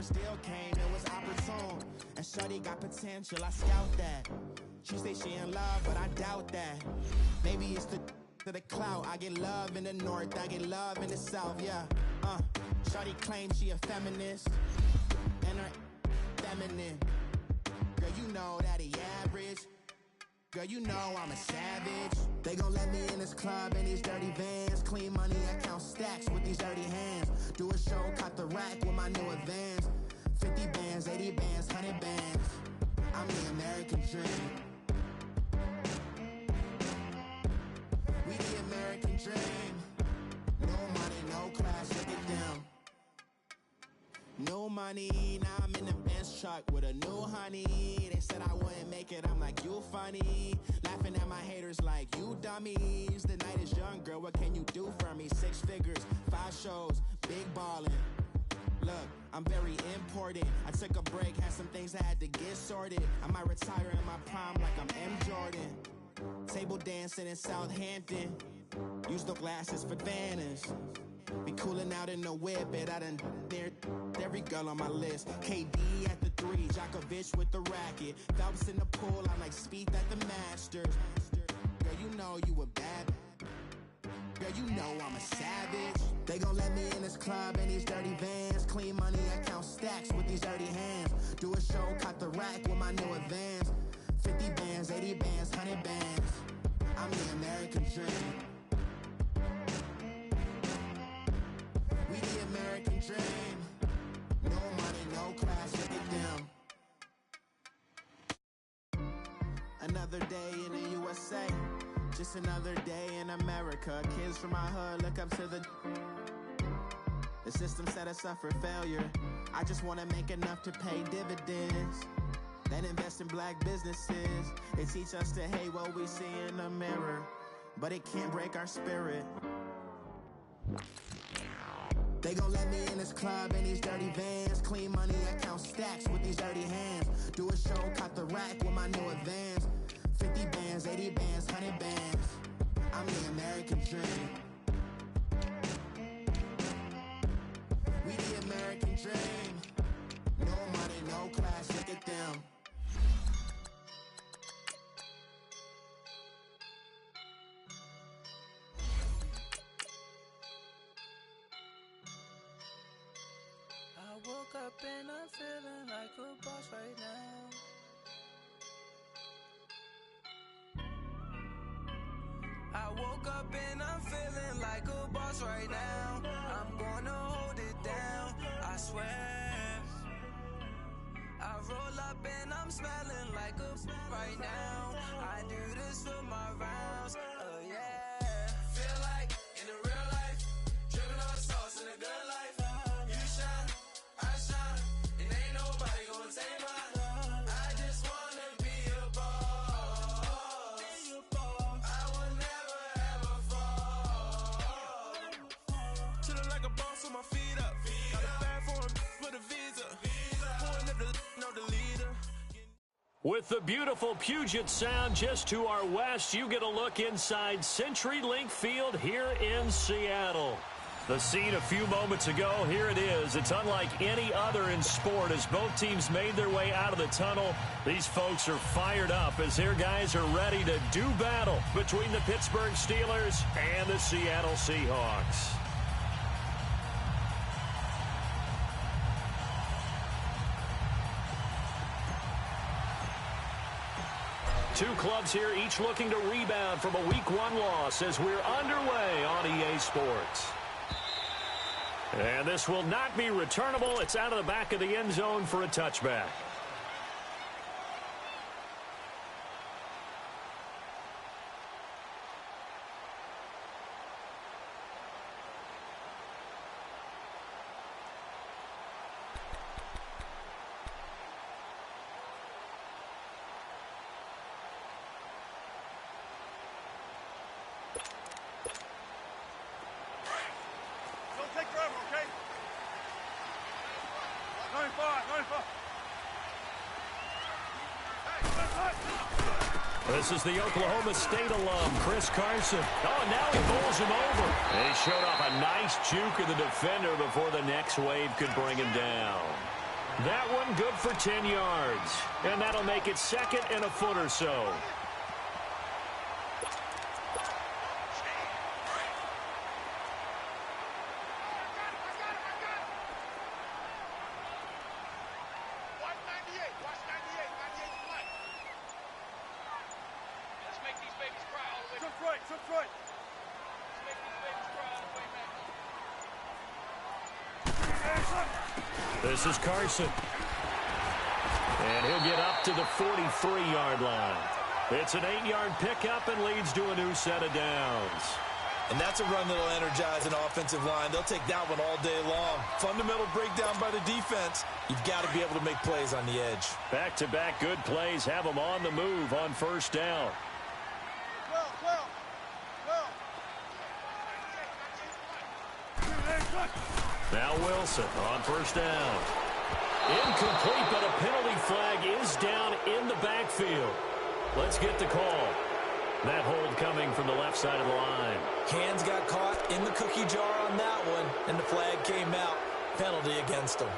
first deal came, it was opportune. And shorty got potential, I scout that. She say she in love, but I doubt that. Maybe it's the clout. I get love in the north, I get love in the south, yeah. Shorty claims she a feminist, and her feminine. Girl, you know that he average. Girl, you know I'm a savage. They gon' let me in this club in these dirty vans. Clean money, I count stacks with these dirty hands. Do a show, caught the rack with my new advance. 50 bands, 80 bands, 100 bands. I'm the American dream. We the American dream. No money, no class, look at them. No money, now I'm in the Benz truck with a new honey. They said I wouldn't make it, I'm like, you funny. Laughing at my haters like, you dummies. The night is young, girl, what can you do for me? 6 figures, 5 shows, big ballin'. Look, I'm very important. I took a break, had some things I had to get sorted. I might retire in my prime like I'm M. Jordan. Table dancing in Southampton. Use the glasses for Vannas. Be cooling out in the whip, but I done near every girl on my list. KD at the 3, Djokovic with the racket. Phelps in the pool, I like Spieth at the Masters. Girl, you know you a bad. Girl, you know I'm a savage. They gon' let me in this club in these dirty vans. Clean money, I count stacks with these dirty hands. Do a show, caught the rack with my new advance. 50 bands, 80 bands, 100 bands. I'm the American dream. We the American dream. No money, no class, look at them. Another day in the USA. Just another day in America. Kids from my hood look up to the system set us up for failure. I just wanna make enough to pay dividends. Then invest in black businesses. They teach us to hate what we see in the mirror, but it can't break our spirit. They gon' let me in this club in these dirty vans. Clean money, I count stacks with these dirty hands. Do a show, caught the rack with my new advance. 50 bands, 80 bands, 100 bands. I'm the American dream. We the American dream. No money, no class, look at them. I woke up and I'm feeling like a boss right now. I woke up and I'm feeling like a boss right now. I'm gonna hold it down, I swear. I roll up and I'm smelling like a right now. I do this for my rounds, yeah. Feel like in the real life, dripping on sauce in a good life. You shine, I shine, and ain't nobody gonna take mine. I just wanna be a boss. I will never ever fall. Chillin' like a boss with my feet up. Got a bag for him with a visa. Pulling up the know the leader. With the beautiful Puget Sound just to our west, you get a look inside CenturyLink Field here in Seattle. The scene a few moments ago, here it is. It's unlike any other in sport as both teams made their way out of the tunnel. These folks are fired up as their guys are ready to do battle between the Pittsburgh Steelers and the Seattle Seahawks. Two clubs here, each looking to rebound from a Week 1 loss as we're underway on EA Sports. And this will not be returnable. It's out of the back of the end zone for a touchback. This is the Oklahoma State alum, Chris Carson. Oh, now he bowls him over. He showed off a nice juke of the defender before the next wave could bring him down. That one good for 10 yards. And that'll make it second and a foot or so. This is Carson. And he'll get up to the 43-yard line. It's an 8-yard pickup and leads to a new set of downs. And that's a run that'll energize an offensive line. They'll take that one all day long. Fundamental breakdown by the defense. You've got to be able to make plays on the edge. Back-to-back good plays have them on the move on first down. Now Wilson on first down. Incomplete, but a penalty flag is down in the backfield. Let's get the call. That hold coming from the left side of the line. Hands got caught in the cookie jar on that one, and the flag came out. Penalty against them.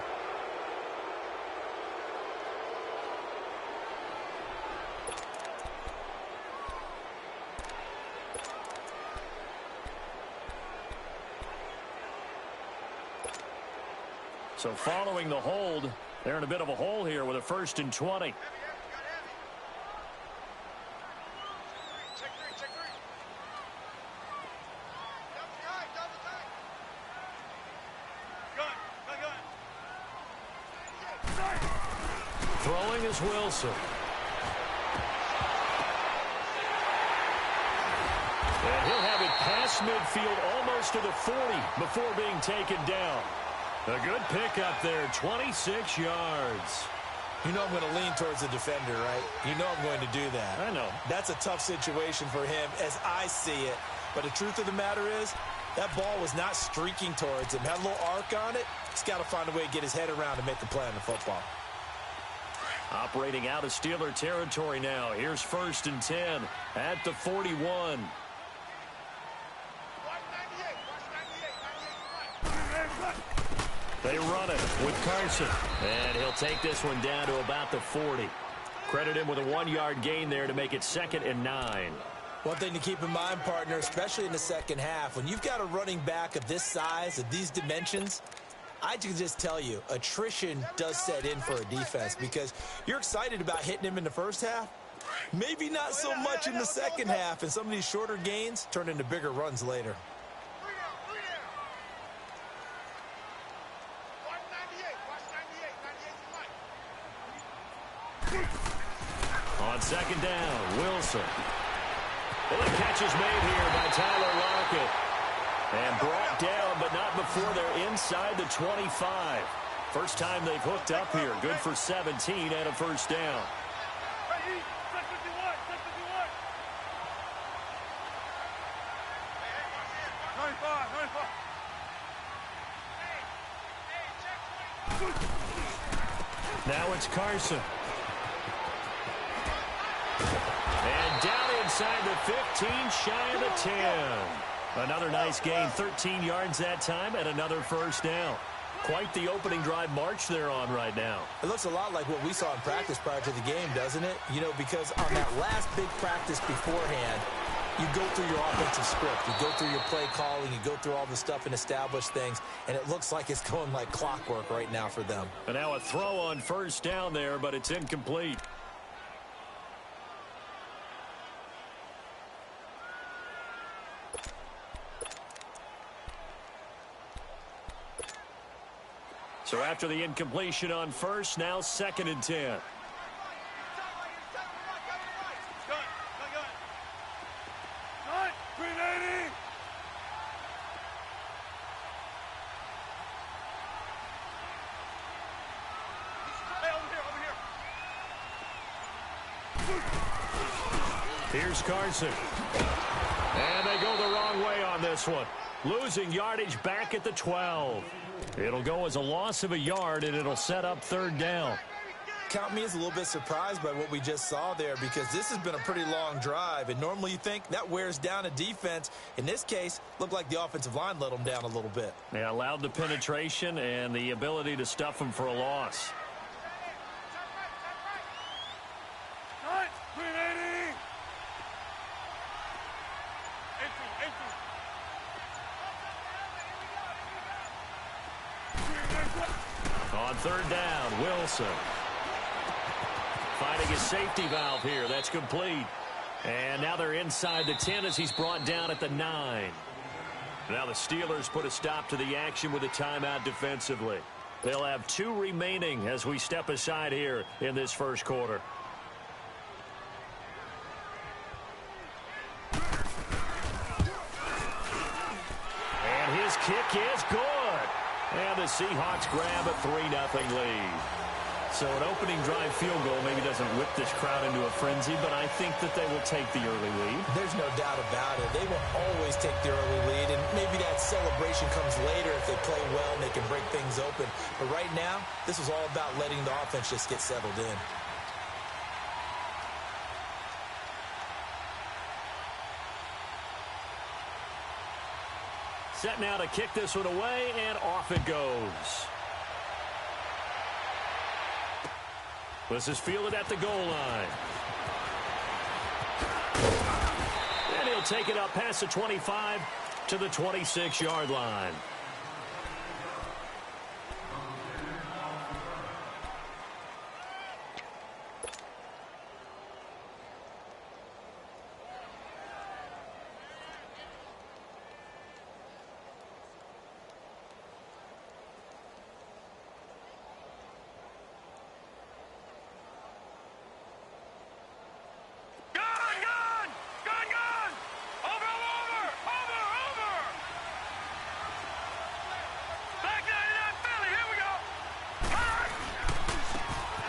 So following the hold, they're in a bit of a hole here with a 1st and 20. Throwing is Wilson. And he'll have it past midfield almost to the 40 before being taken down. A good pickup there, 26 yards. You know I'm going to lean towards the defender, right? You know I'm going to do that. I know. That's a tough situation for him as I see it. But the truth of the matter is, that ball was not streaking towards him. Had a little arc on it. He's got to find a way to get his head around and make the play on the football. Operating out of Steeler territory now. Here's 1st and 10 at the 41. They run it with Carson. And he'll take this one down to about the 40. Credit him with a 1-yard gain there to make it 2nd and 9. One thing to keep in mind, partner, especially in the second half, when you've got a running back of this size, of these dimensions, I can just tell you, attrition does set in for a defense because you're excited about hitting him in the first half. Maybe not so much in the second half, and some of these shorter gains turn into bigger runs later. On 2nd down, Wilson. Well, the catch is made here by Tyler Lockett. And brought down, but not before they're inside the 25. First time they've hooked up here. Good for 17 and a 1st down. Now it's Carson. And down inside the 15, shy of the 10. Another nice gain, 13 yards that time, and another 1st down. Quite the opening drive march they're on right now. It looks a lot like what we saw in practice prior to the game, doesn't it? You know, because on that last big practice beforehand, you go through your offensive script. You go through your play calling. You go through all the stuff and establish things, and it looks like it's going like clockwork right now for them. And now a throw on 1st down there, but it's incomplete. So after the incompletion on 1st, now 2nd and 10. Here's Carson. And they go the wrong way on this one. Losing yardage back at the 12. It'll go as a loss of a yard, and it'll set up 3rd down. Count me as a little bit surprised by what we just saw there because this has been a pretty long drive, and normally you think that wears down a defense. In this case, looked like the offensive line let them down a little bit. They allowed the penetration and the ability to stuff them for a loss. On third down, Wilson. Finding his safety valve here. That's complete. And now they're inside the 10 as he's brought down at the 9. Now the Steelers put a stop to the action with a timeout defensively. They'll have 2 remaining as we step aside here in this first quarter. And his kick is good. And the Seahawks grab a 3-0 lead. So an opening drive field goal maybe doesn't whip this crowd into a frenzy, but I think that they will take the early lead. There's no doubt about it. They will always take the early lead, and maybe that celebration comes later if they play well and they can break things open. But right now, this is all about letting the offense just get settled in. Set now to kick this one away, and off it goes. This is fielded at the goal line. And he'll take it up past the 25 to the 26-yard line.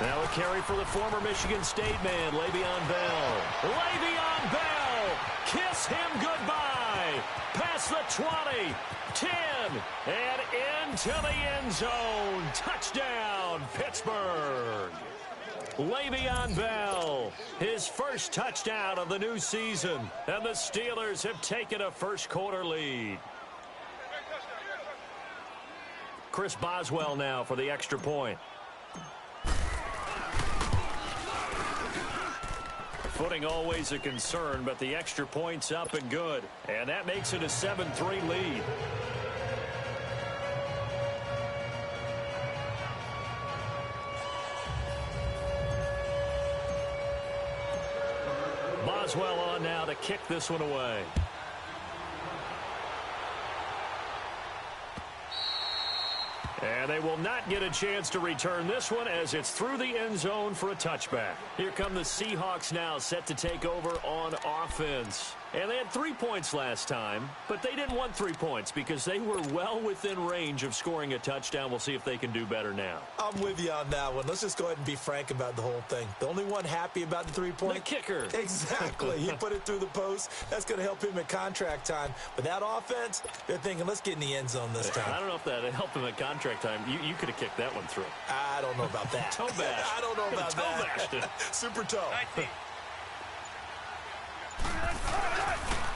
Now a carry for the former Michigan State man, Le'Veon Bell. Le'Veon Bell, kiss him goodbye. Past the 20, 10, and into the end zone. Touchdown, Pittsburgh. Le'Veon Bell, his first touchdown of the new season. And the Steelers have taken a first quarter lead. Chris Boswell now for the extra point. Footing always a concern, but the extra point's up and good. And that makes it a 7-3 lead. Boswell on now to kick this one away. And they will not get a chance to return this one as it's through the end zone for a touchback. Here come the Seahawks now set to take over on offense. And they had 3 points last time, but they didn't want 3 points because they were well within range of scoring a touchdown. We'll see if they can do better now. I'm with you on that one. Let's just go ahead and be frank about the whole thing. The only one happy about the 3-point? The kicker. Exactly. He put it through the post. That's going to help him at contract time. But that offense, they're thinking, let's get in the end zone this time. I don't know if that helped him at contract time. You could have kicked that one through. I don't know about that. Toe bash. I don't know about toe that. Bashed it. Super toe.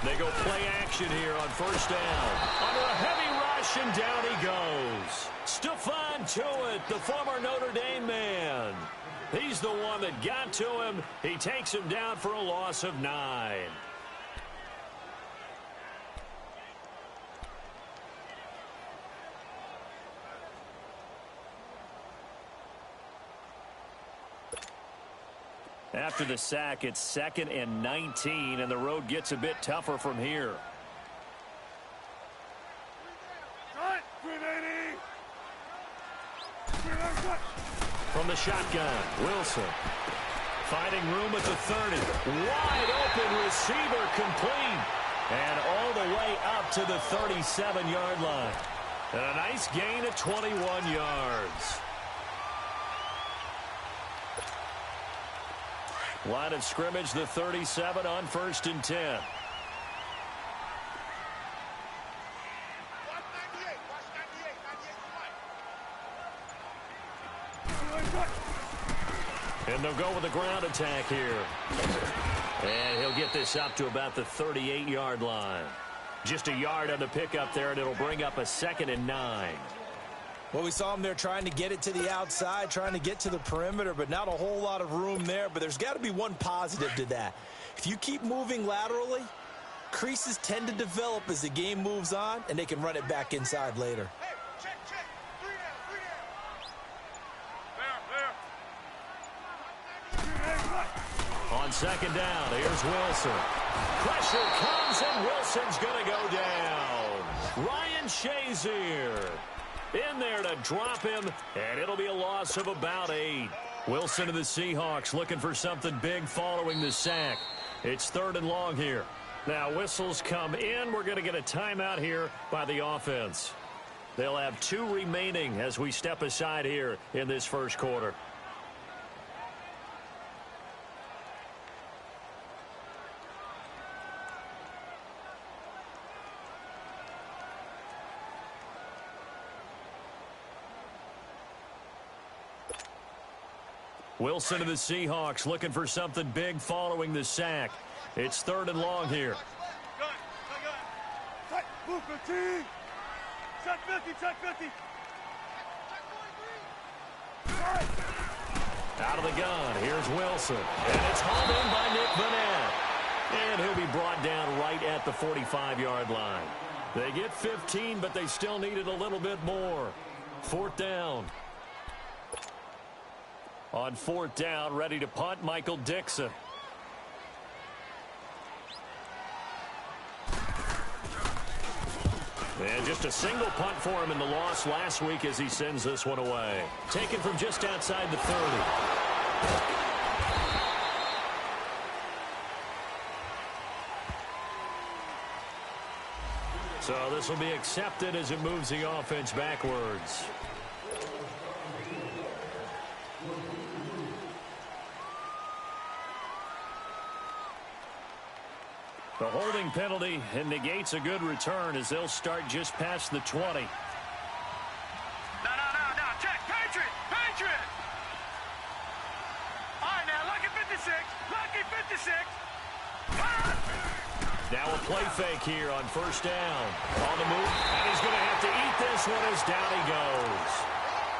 They go play action here on first down. Under a heavy rush, and down he goes. Stephon Tuitt, the former Notre Dame man. He's the one that got to him. He takes him down for a loss of 9. After the sack, it's 2nd and 19, and the road gets a bit tougher from here. From the shotgun, Wilson. Finding room at the 30. Wide open receiver complete. And all the way up to the 37-yard line. And a nice gain of 21 yards. Line of scrimmage, the 37 on 1st and 10. And they'll go with the ground attack here. And he'll get this up to about the 38-yard line. Just a yard on the pickup there, and it'll bring up a 2nd and 9. Well, we saw him there trying to get it to the outside, trying to get to the perimeter, but not a whole lot of room there. But there's got to be one positive to that. If you keep moving laterally, creases tend to develop as the game moves on, and they can run it back inside later. Hey, check. 3 down. On second down, here's Wilson. Pressure comes, and Wilson's going to go down. Ryan Shazier in there to drop him, and it'll be a loss of about 8. Wilson and the Seahawks looking for something big following the sack. It's 3rd and long here. Now whistles come in. We're going to get a timeout here by the offense. They'll have 2 remaining as we step aside here in this first quarter. Wilson and the Seahawks looking for something big following the sack. It's 3rd and long here. Check 15. Check 50. Out of the gun, here's Wilson. And it's hauled in by Nick Vanette. And he'll be brought down right at the 45-yard line. They get 15, but they still needed a little bit more. 4th down. On 4th down, ready to punt, Michael Dixon. And just a single punt for him in the loss last week as he sends this one away. Taken from just outside the 30. So this will be accepted as it moves the offense backwards. The holding penalty and negates a good return as they'll start just past the 20. No. Check. Patriot. All right, now, lucky 56. Now a play fake here on 1st down. On the move, and he's going to have to eat this one as down he goes.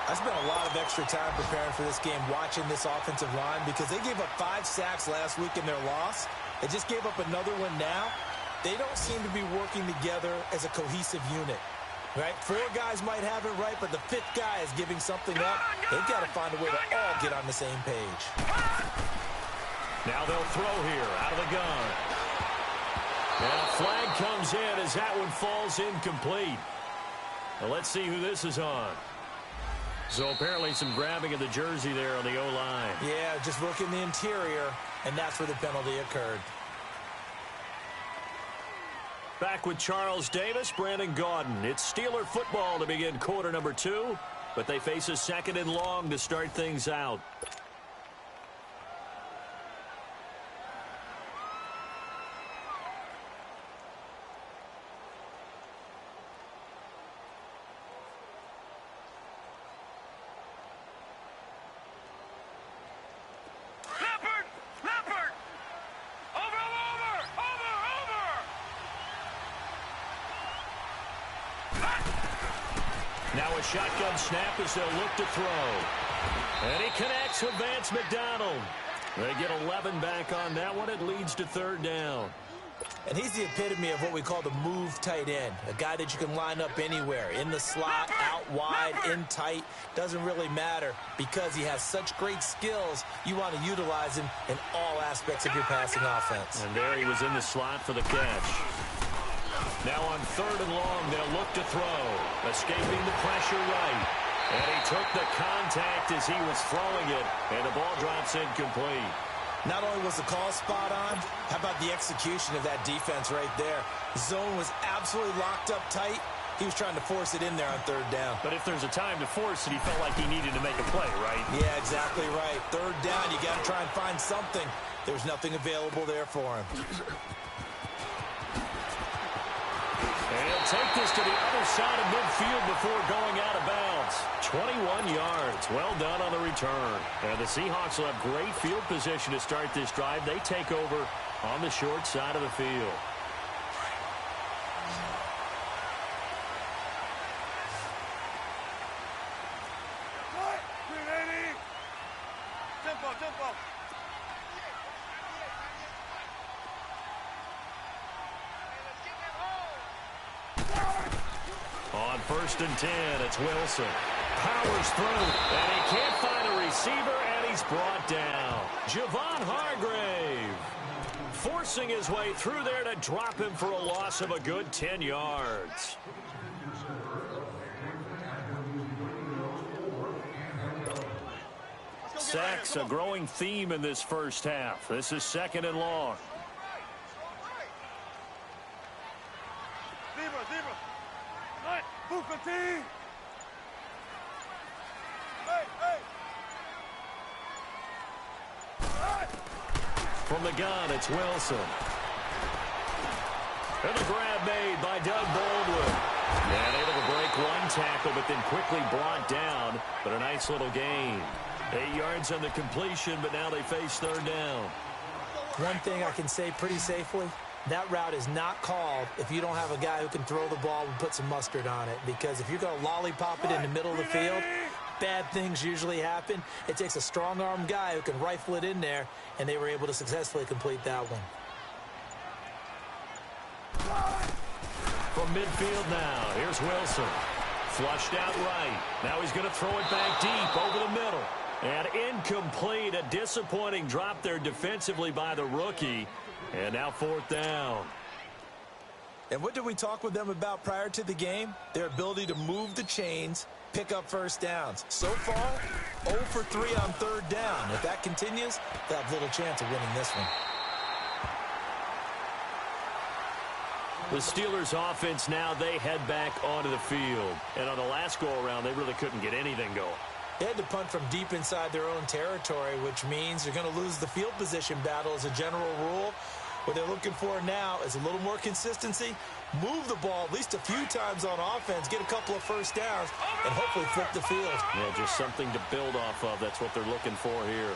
I spent a lot of extra time preparing for this game watching this offensive line because they gave up 5 sacks last week in their loss. They just gave up another one now. They don't seem to be working together as a cohesive unit, right? 4 guys might have it right, but the 5th guy is giving something up. They've got to find a way to all get on the same page. Now they'll throw here out of the gun. And a flag comes in as that one falls incomplete. Now let's see who this is on. So apparently some grabbing of the jersey there on the O-line. Yeah, just looking the interior, and that's where the penalty occurred. Back with Charles Davis, Brandon Gaudin. It's Steeler football to begin quarter number 2, but they face a 2nd and long to start things out. Now a shotgun snap as they'll look to throw. And he connects with Vance McDonald. They get 11 back on that one. It leads to 3rd down. And he's the epitome of what we call the move tight end. A guy that you can line up anywhere. In the slot, out wide, in tight. Doesn't really matter because he has such great skills. You want to utilize him in all aspects of your passing offense. And there he was in the slot for the catch. Now on 3rd and long, they'll look to throw. Escaping the pressure right. And he took the contact as he was throwing it. And the ball drops incomplete. Not only was the call spot on, how about the execution of that defense right there? The zone was absolutely locked up tight. He was trying to force it in there on 3rd down. But if there's a time to force it, he felt like he needed to make a play, right? Yeah, exactly right. 3rd down, you got to try and find something. There's nothing available there for him. And he'll take this to the other side of midfield before going out of bounds. 21 yards. Well done on the return. And the Seahawks will have great field position to start this drive. They take over on the short side of the field. Tempo. On 1st and 10, it's Wilson. Powers through, and he can't find a receiver, and he's brought down. Javon Hargrave forcing his way through there to drop him for a loss of a good 10 yards. Sacks, a growing theme in this first half. This is 2nd and long. Zebra. Right. Booker team. Hey. From the gun, it's Wilson. And the grab made by Doug Baldwin. And able to break one tackle, but then quickly brought down. But a nice little gain. 8 yards on the completion, but now they face 3rd down. One thing I can say pretty safely, that route is not called if you don't have a guy who can throw the ball and put some mustard on it. Because if you're going to lollipop it in the middle of the field, bad things usually happen. It takes a strong-arm guy who can rifle it in there, and they were able to successfully complete that one. From midfield now, here's Wilson. Flushed out right. Now he's going to throw it back deep over the middle. And incomplete, a disappointing drop there defensively by the rookie. And now 4th down. And what did we talk with them about prior to the game? Their ability to move the chains, pick up first downs. So far, 0 for 3 on 3rd down. If that continues, they'll have little chance of winning this one. The Steelers offense now, they head back onto the field. And on the last go-around, they really couldn't get anything going. They had to punt from deep inside their own territory, which means you're going to lose the field position battle as a general rule. What they're looking for now is a little more consistency, move the ball at least a few times on offense, get a couple of first downs, and hopefully flip the field. Yeah, just something to build off of. That's what they're looking for here.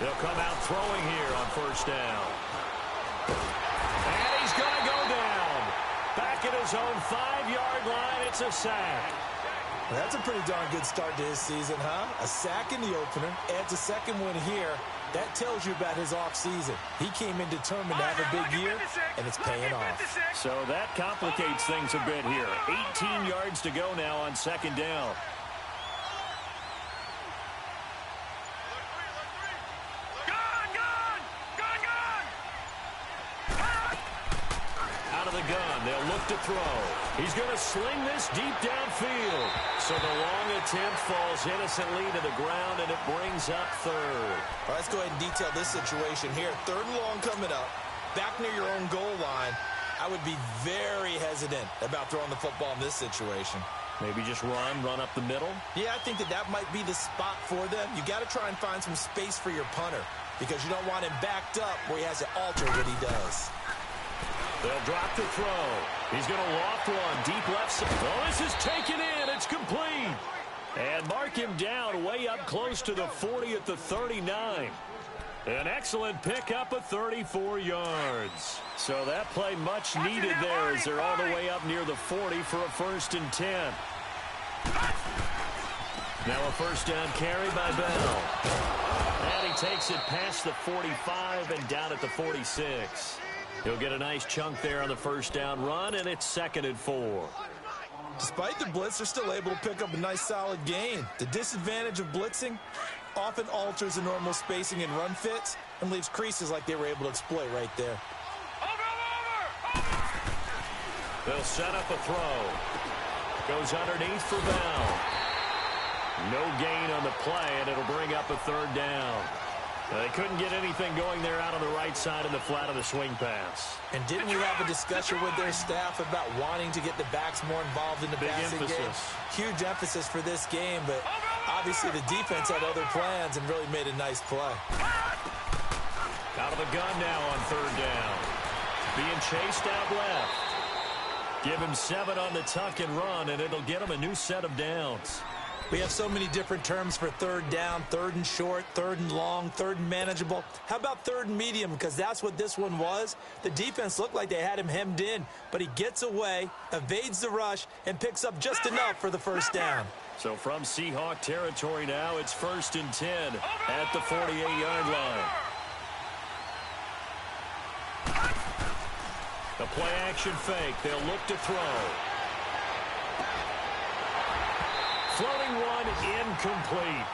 They'll come out throwing here on 1st down. And he's going to go down. Back at his own 5-yard line, it's a sack. Well, that's a pretty darn good start to his season, huh? A sack in the opener, adds a 2nd one here. That tells you about his offseason. He came in determined to have a big year, and it's paying off. So that complicates things a bit here. 18 yards to go now on 2nd down. Out of the gun, they'll look to throw. He's going to sling this deep downfield. So the long attempt falls innocently to the ground, and it brings up 3rd. All right, let's go ahead and detail this situation here. 3rd and long coming up, back near your own goal line. I would be very hesitant about throwing the football in this situation. Maybe just run up the middle? Yeah, I think that might be the spot for them. You got to try and find some space for your punter because you don't want him backed up where he has to alter what he does. They'll drop the throw. He's going to loft one deep left side. Oh, this is taken in. It's complete. And mark him down way up close to the 40 at the 39. An excellent pickup of 34 yards. So that play much needed there as they're all the way up near the 40 for a 1st and 10. Now a 1st down carry by Bell. And he takes it past the 45 and down at the 46. He'll get a nice chunk there on the 1st down run, and it's 2nd and 4. Despite the blitz, they're still able to pick up a nice solid gain. The disadvantage of blitzing often alters the normal spacing and run fits and leaves creases like they were able to exploit right there. They'll set up a throw. Goes underneath for Bell. No gain on the play, and it'll bring up a 3rd down. They couldn't get anything going there out on the right side of the flat of the swing pass. And didn't we have a discussion with their staff about wanting to get the backs more involved in the passing game? Huge emphasis for this game, but obviously the defense had other plans and really made a nice play. Out of the gun now on 3rd down. Being chased out left. Give him 7 on the tuck and run, and it'll get him a new set of downs. We have so many different terms for 3rd down, 3rd and short, 3rd and long, 3rd and manageable. How about 3rd and medium? Because that's what this one was. The defense looked like they had him hemmed in, but he gets away, evades the rush, and picks up just enough for the 1st down. So from Seahawk territory now, it's 1st and 10 at the 48-yard line. The play-action fake. They'll look to throw. Floating one, incomplete.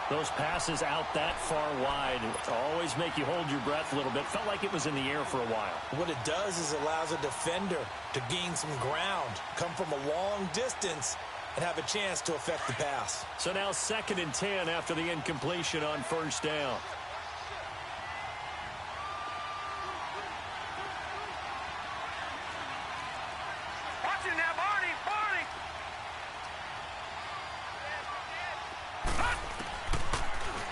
Those passes out that far wide always make you hold your breath a little bit. Felt like it was in the air for a while. What it does is allows a defender to gain some ground, come from a long distance, and have a chance to affect the pass. So now 2nd and 10 after the incompletion on 1st down. Watching now, Barney.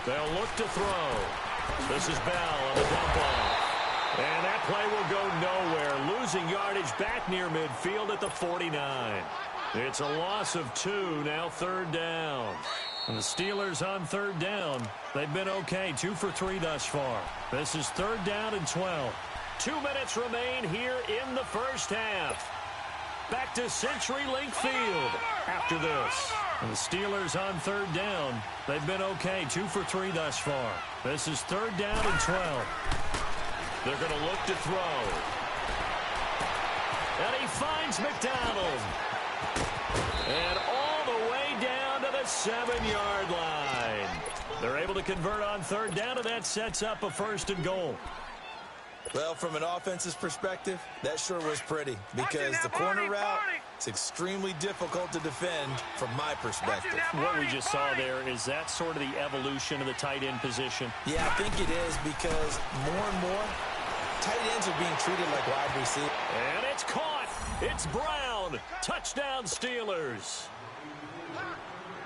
They'll look to throw. This is Bell on the dump off. And that play will go nowhere. Losing yardage back near midfield at the 49. It's a loss of 2, now 3rd down. And the Steelers on 3rd down. They've been okay, 2 for 3 thus far. This is 3rd down and 12. 2 minutes remain here in the first half. Back to CenturyLink Field after this. And the Steelers on 3rd down. They've been okay, 2 for 3 thus far. This is 3rd down and 12. They're going to look to throw. And he finds McDonald. And all the way down to the 7-yard line. They're able to convert on 3rd down, and that sets up a 1st and goal. Well, from an offense's perspective, that sure was pretty because the corner route, it's extremely difficult to defend from my perspective. What we just saw there, is that sort of the evolution of the tight end position? Yeah, I think it is because more and more tight ends are being treated like wide receivers. And it's caught. It's Brown. Touchdown Steelers.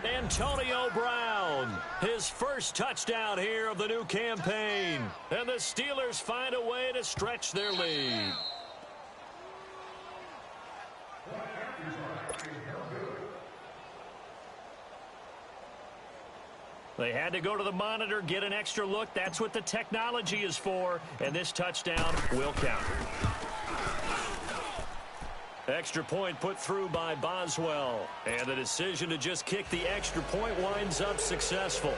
Antonio Brown, his first touchdown here of the new campaign. And the Steelers find a way to stretch their lead. They had to go to the monitor, get an extra look. That's what the technology is for. And this touchdown will count. Extra point put through by Boswell. And the decision to just kick the extra point winds up successful.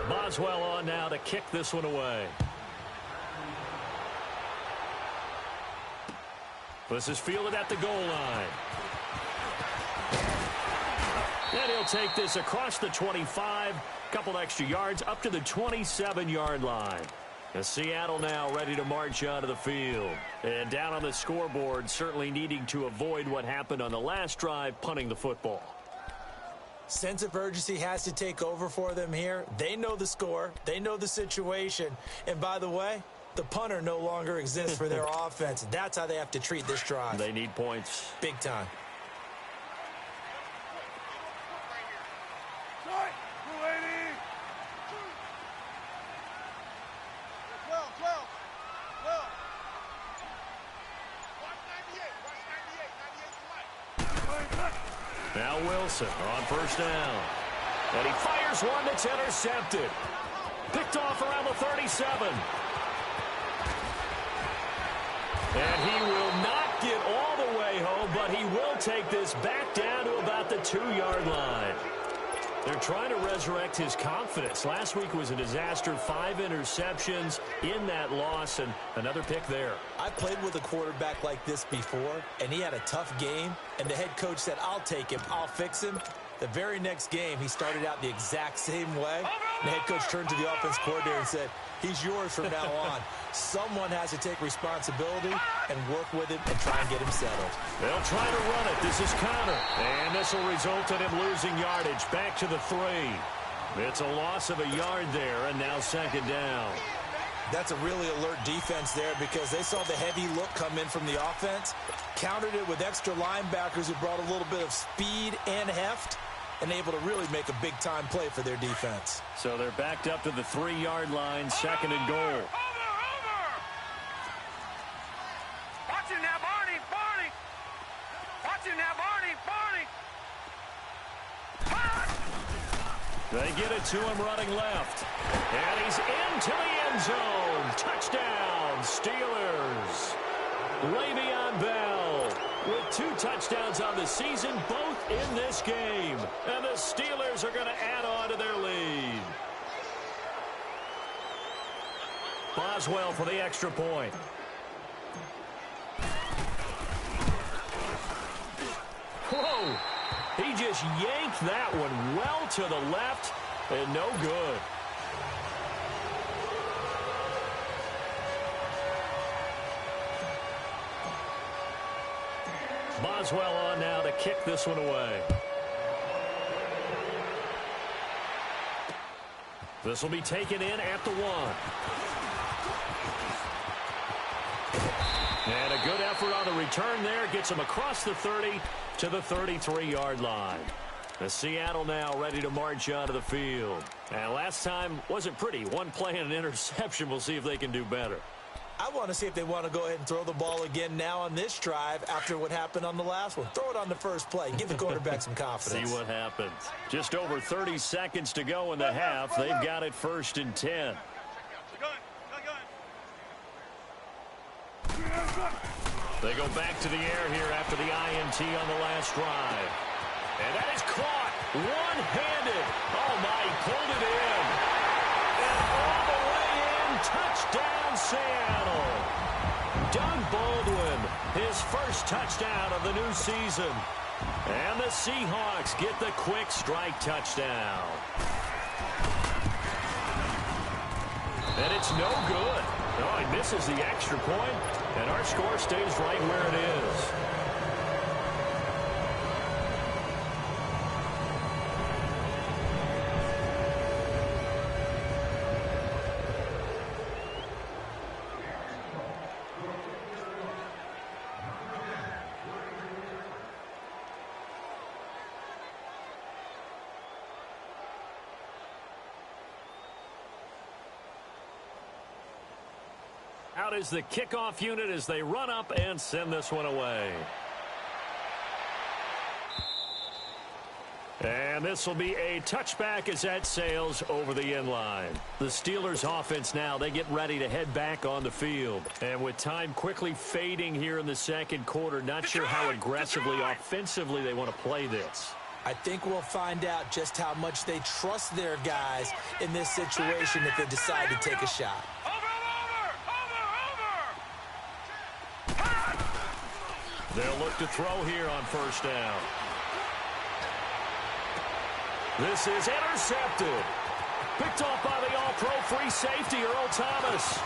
Boswell on now to kick this one away. This is fielded at the goal line. And he'll take this across the 25, couple extra yards up to the 27-yard line. And Seattle now ready to march onto the field. And down on the scoreboard, certainly needing to avoid what happened on the last drive, punting the football. Sense of urgency has to take over for them here. They know the score. They know the situation. And by the way, the punter no longer exists for their offense. That's how they have to treat this drive. They need points. Big time. Now Wilson on first down. And he fires one that's intercepted. Picked off around the 37. And he will not get all the way home, but he will take this back down to about the 2-yard line. They're trying to resurrect his confidence. Last week was a disaster, 5 interceptions in that loss, and another pick there. I played with a quarterback like this before, and he had a tough game, and the head coach said, I'll take him, I'll fix him. The very next game, he started out the exact same way. And the head coach turned to the offense coordinator and said, he's yours from now on. Someone has to take responsibility and work with him and try and get him settled. They'll try to run it. This is Connor. And this will result in him losing yardage back to the 3. It's a loss of a yard there, and now second down. That's a really alert defense there because they saw the heavy look come in from the offense, countered it with extra linebackers who brought a little bit of speed and heft, and able to really make a big-time play for their defense. So they're backed up to the 3-yard line, second and goal. Watching now, Barney. Watching now, Barney. They get it to him running left. And he's into the end zone. Touchdown, Steelers. Le'Veon Bell with 2 touchdowns on the season, both in this game. And the Steelers are going to add on to their lead. Boswell for the extra point. Whoa! He just yanked that one well to the left and no good. Boswell on now to kick this one away. This will be taken in at the 1. And a good effort on the return there. Gets him across the 30 to the 33-yard line. The Seattle now ready to march onto the field. And last time wasn't pretty. One play and an interception. We'll see if they can do better. I want to see if they want to go ahead and throw the ball again now on this drive after what happened on the last one. Throw it on the first play. Give the quarterback some confidence. See what happens. Just over 30 seconds to go in the half. They've got it 1st and 10. They go back to the air here after the INT on the last drive. And that is caught one-handed. Oh, my, he pulled it in. And all the way in, touchdown Seattle. Doug Baldwin, his first touchdown of the new season. And the Seahawks get the quick strike touchdown. And it's no good. Oh, he misses the extra point, and our score stays right where it is. Out is the kickoff unit as they run up and send this one away. And this will be a touchback as that sails over the end line. The Steelers offense now, they get ready to head back on the field. And with time quickly fading here in the second quarter, not sure how aggressively, offensively they want to play this. I think we'll find out just how much they trust their guys in this situation if they decide to take a shot. They'll look to throw here on first down. This is intercepted. Picked off by the all-pro free safety, Earl Thomas.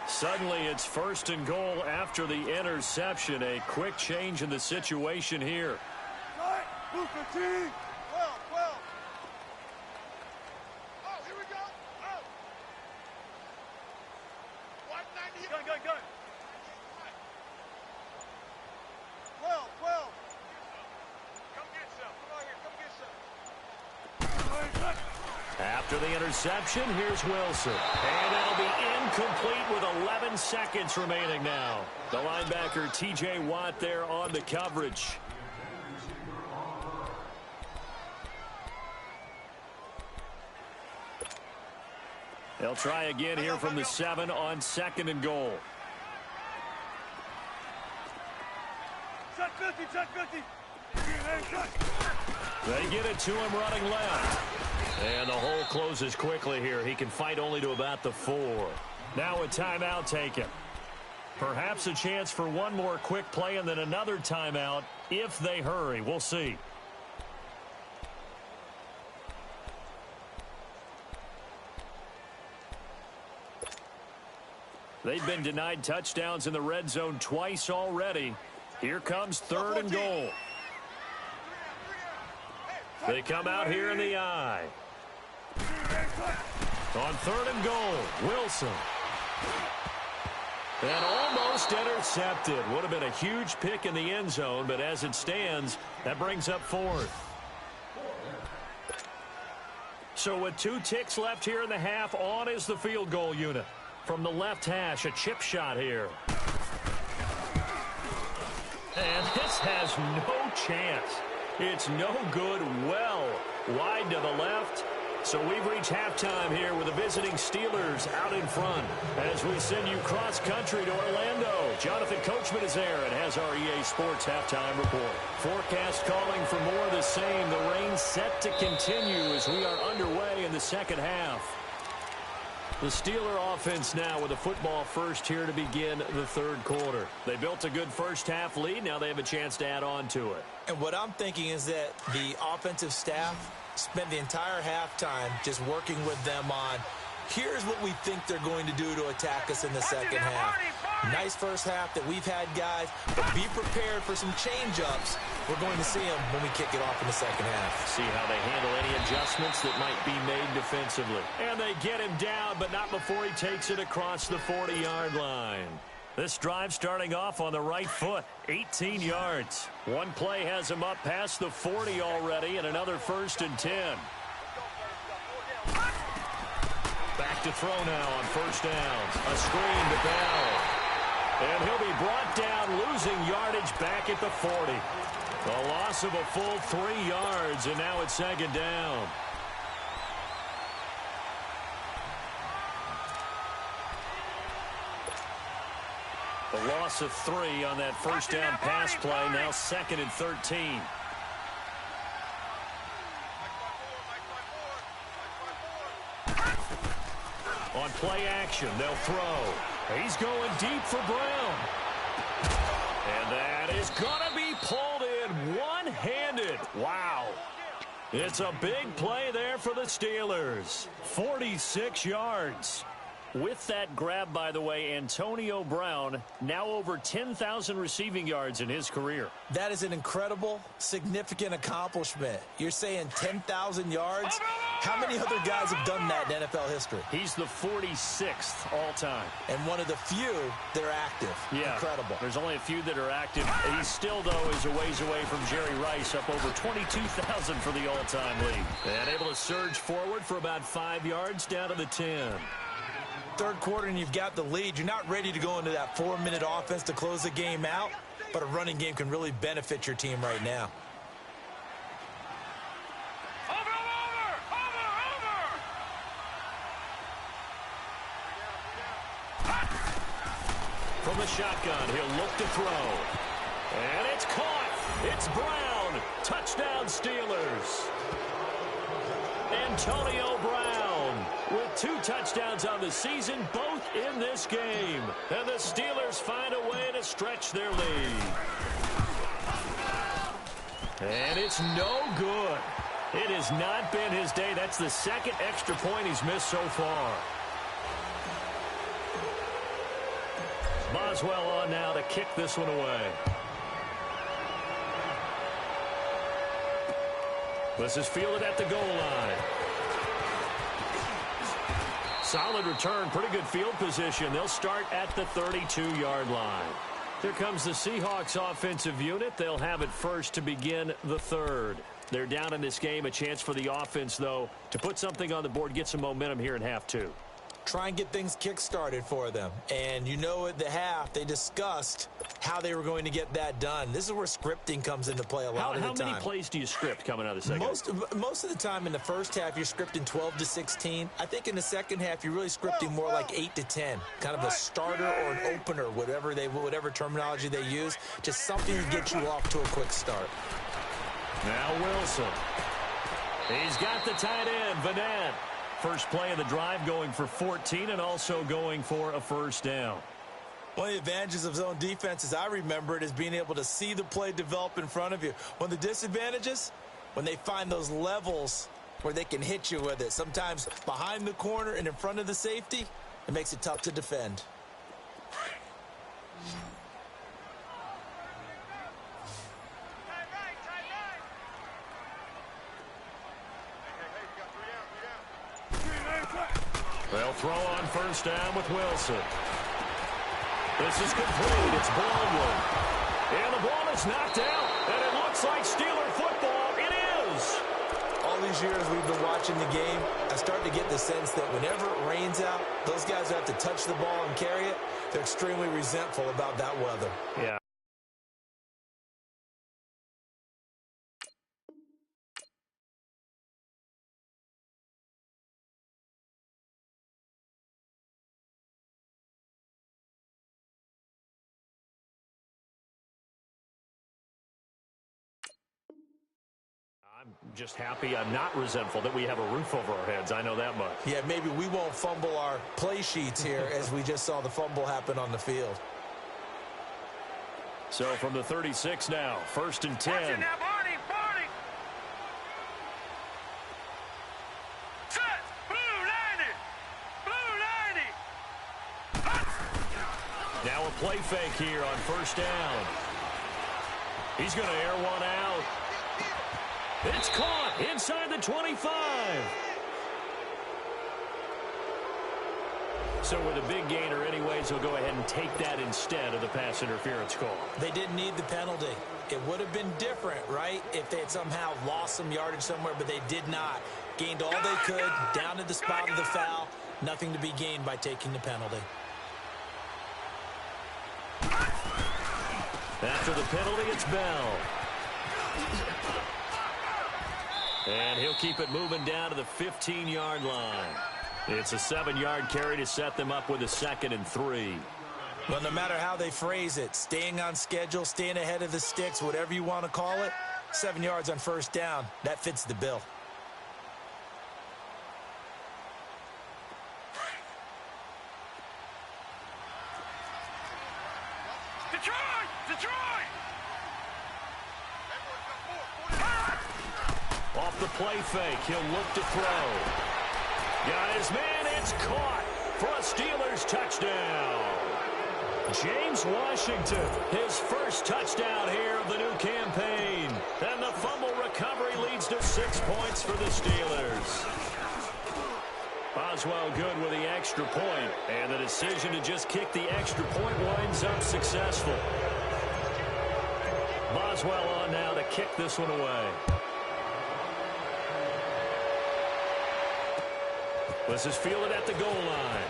Suddenly, it's 1st and goal after the interception. A quick change in the situation here. Well. Oh, here we go. Oh. 190. Gun. Well. Come get some. Come on here. Come get some. After the interception, here's Wilson. And it'll be incomplete with 11 seconds remaining now. The linebacker, T.J. Watt, there on the coverage. They'll try again here from the 7 on 2nd and goal. Check 50. They get it to him running left. And the hole closes quickly here. He can fight only to about the 4. Now a timeout taken. Perhaps a chance for one more quick play and then another timeout if they hurry. We'll see. They've been denied touchdowns in the red zone twice already. Here comes 3rd and goal. They come out here in the eye. On 3rd and goal, Wilson. And almost intercepted. Would have been a huge pick in the end zone, but as it stands, that brings up 4th. So with 2 ticks left here in the half, on is the field goal unit. From the left hash, a chip shot here. And this has no chance. It's no good, well wide to the left. So we've reached halftime here with the visiting Steelers out in front. As we send you cross-country to Orlando, Jonathan Coachman is there and has our EA Sports halftime report. Forecast calling for more of the same. The rain set to continue as we are underway in the second half. The Steeler offense now with a football first here to begin the third quarter. They built a good first half lead. Now they have a chance to add on to it. And what I'm thinking is that the offensive staff spent the entire halftime just working with them on, here's what we think they're going to do to attack us in the second half. Nice first half that we've had, guys, but be prepared for some change-ups. We're going to see them when we kick it off in the second half. See how they handle any adjustments that might be made defensively. And they get him down, but not before he takes it across the 40-yard line. This drive starting off on the right foot, 18 yards. One play has him up past the 40 already, and another 1st and 10. Back to throw now on first down. A screen to Bell. And he'll be brought down, losing yardage back at the 40. A loss of a full 3 yards, and now it's second down. A loss of 3 on that first down pass play, now 2nd and 13. On play action, they'll throw. He's going deep for Brown. And that is going to be pulled in one-handed. Wow. It's a big play there for the Steelers. 46 yards. With that grab, by the way, Antonio Brown now over 10,000 receiving yards in his career. That is an incredible, significant accomplishment. You're saying 10,000 yards? How many other guys have done that in NFL history? He's the 46th all-time. And one of the few that are active. Yeah, incredible. There's only a few that are active. He still, though, is a ways away from Jerry Rice, up over 22,000 for the all-time lead. And able to surge forward for about 5 yards down to the 10. Third quarter and you've got the lead. You're not ready to go into that 4-minute offense to close the game out, but a running game can really benefit your team right now. From the shotgun, he'll look to throw. And it's caught. It's Brown. Touchdown, Steelers. Antonio Brown with 2 touchdowns on the season, both in this game. And the Steelers find a way to stretch their lead. And it's no good. It has not been his day. That's the 2nd extra point he's missed so far. Boswell on now to kick this one away. This is fielded at the goal line. Solid return, pretty good field position. They'll start at the 32-yard line. Here comes the Seahawks offensive unit. They'll have it first to begin the third. They're down in this game. A chance for the offense, though, to put something on the board, get some momentum here in half 2. Try and get things kick-started for them. And you know at the half, they discussed how they were going to get that done. This is where scripting comes into play a lot of the time. How many plays do you script coming out of the second? Most of the time in the first half, you're scripting 12 to 16. I think in the second half, you're really scripting more like 8 to 10. Kind of a starter or an opener, whatever terminology they use. Just something to get you off to a quick start. Now Wilson. He's got the tight end, Vanette. First play of the drive going for 14 and also going for a first down. One of the advantages of zone defense, as I remember it, is being able to see the play develop in front of you. One of the disadvantages, when they find those levels where they can hit you with it. Sometimes behind the corner and in front of the safety, it makes it tough to defend. They'll throw on first down with Wilson. This is complete. It's Baldwin. And the ball is knocked out. And it looks like Steeler football. It is. All these years we've been watching the game, I start to get the sense that whenever it rains out, those guys who have to touch the ball and carry it, they're extremely resentful about that weather. Yeah. I'm just happy I'm not resentful that we have a roof over our heads. I know that much. Yeah, maybe we won't fumble our play sheets here as we just saw the fumble happen on the field. So from the 36 now, 1st and 10. Now, Barney, Barney. Set. Blue 90. Blue 90. Now a play fake here on 1st down. He's going to air one out. It's caught inside the 25. So with a big gainer anyways, he'll go ahead and take that instead of the pass interference call. They didn't need the penalty. It would have been different, right, if they had somehow lost some yardage somewhere, but they did not. Gained all they could, down to the spot of the foul. Nothing to be gained by taking the penalty. After the penalty, it's Bell. And he'll keep it moving down to the 15-yard line. It's a 7-yard carry to set them up with a 2nd and 3. Well, no matter how they phrase it, staying on schedule, staying ahead of the sticks, whatever you want to call it, 7 yards on 1st down, that fits the bill. Detroit! Detroit! Off the play fake, he'll look to throw. Got his man, it's caught for a Steelers touchdown. James Washington, his first touchdown here of the new campaign. And the fumble recovery leads to 6 points for the Steelers. Boswell good with the extra point, and the decision to just kick the extra point winds up successful. Boswell on now to kick this one away. This is fielded at the goal line.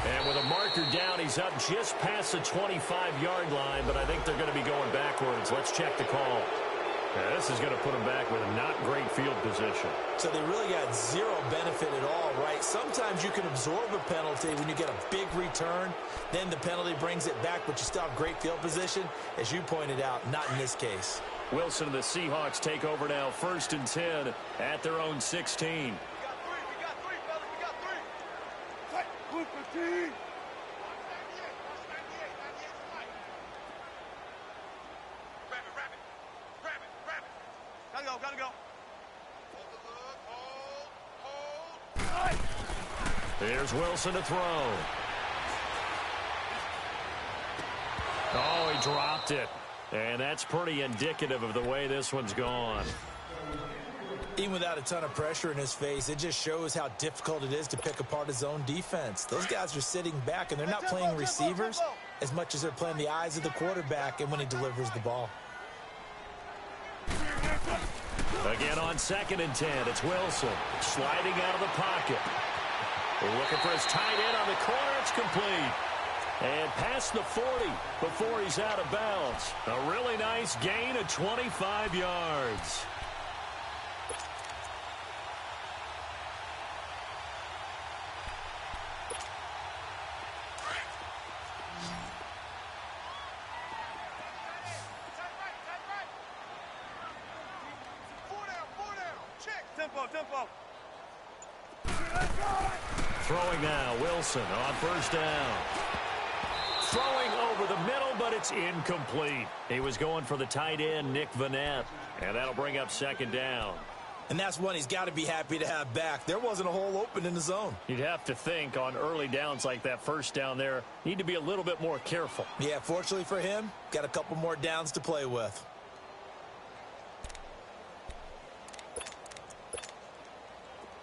And with a marker down, he's up just past the 25-yard line, but I think they're going to be going backwards. Let's check the call. Yeah, this is going to put them back with not great field position. So they really got zero benefit at all, right? Sometimes you can absorb a penalty when you get a big return. Then the penalty brings it back, but you still have great field position. As you pointed out, not in this case. Wilson and the Seahawks take over now, 1st and 10 at their own 16. We got three, fellas. We got three. Fight. Blue 15. 98. Grab it. Gotta go. Hold. Here's Wilson to throw. Oh, he dropped it. And that's pretty indicative of the way this one's gone. Even without a ton of pressure in his face, it just shows how difficult it is to pick apart his own defense. Those guys are sitting back, and they're not playing receivers as much as they're playing the eyes of the quarterback and when he delivers the ball. Again on 2nd and 10, it's Wilson sliding out of the pocket. We're looking for his tight end on the corner. It's complete. And past the 40 before he's out of bounds. A really nice gain of 25 yards. Tempo. Throwing now, Wilson on 1st down. Throwing over the middle, but it's incomplete. He was going for the tight end, Nick Vanette, and that'll bring up 2nd down. And that's one he's got to be happy to have back. There wasn't a hole open in the zone. You'd have to think on early downs like that 1st down there, need to be a little bit more careful. Yeah, fortunately for him, got a couple more downs to play with.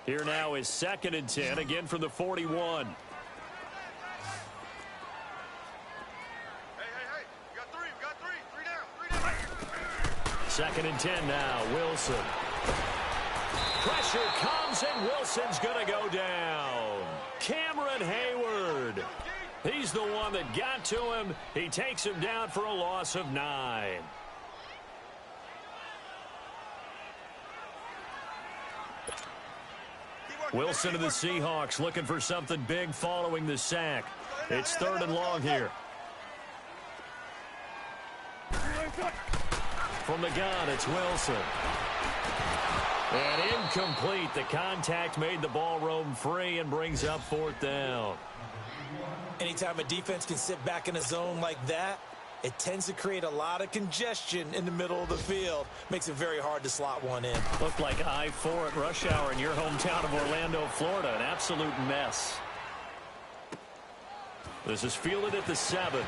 Here now is 2nd and 10, again from the 41. Hey. We got three. 3 down. 2nd and 10 now. Wilson. Pressure comes, and Wilson's going to go down. Cameron Hayward. He's the one that got to him. He takes him down for a loss of 9. Wilson of the Seahawks looking for something big following the sack. It's 3rd and long here. From the gun, it's Wilson. And incomplete. The contact made the ball roam free and brings up 4th down. Anytime a defense can sit back in a zone like that, it tends to create a lot of congestion in the middle of the field. Makes it very hard to slot one in. Looked like I-4 at rush hour in your hometown of Orlando, Florida. An absolute mess. This is fielded at the 7.